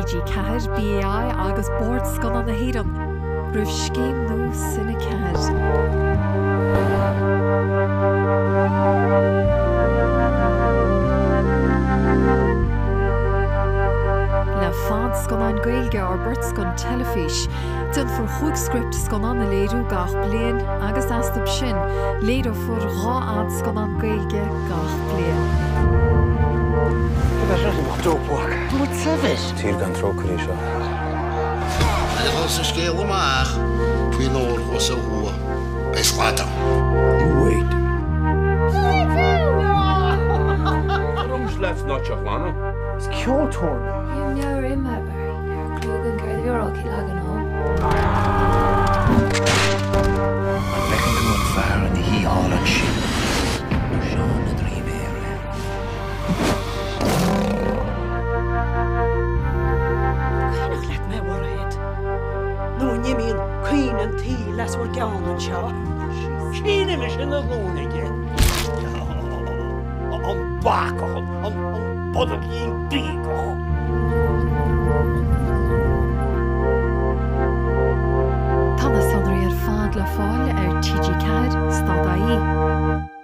TG4, BAI agus board scanna na héireann. Rúh scéim nó sina cead. Le fad scannain gaeilge ar burt scan telefís, dun for chúig script scanna na léiriú gach bliain agus astu sin, léireofar ráad scannain gaeilge gach bliain. That's not what dopewalk. What's it? Tír gan trócarí seo. Agus a scéal amach, pwy lor os a hwa. Beisglada. Wait. Rums left not láidir. It's cúirfear. You never in my berry. You're chúig an gcraoltar all lagan home. An lechan go an fear an hí hall an sin. Seán na tréimhse. Cainach let me worried. No nimíon cuin an tí les war geán an seo. Cíine me sin na glónaige. An bacach, an bodach ín bígach. Tána sonraí ar fad le fáil ar TG4 stadaí.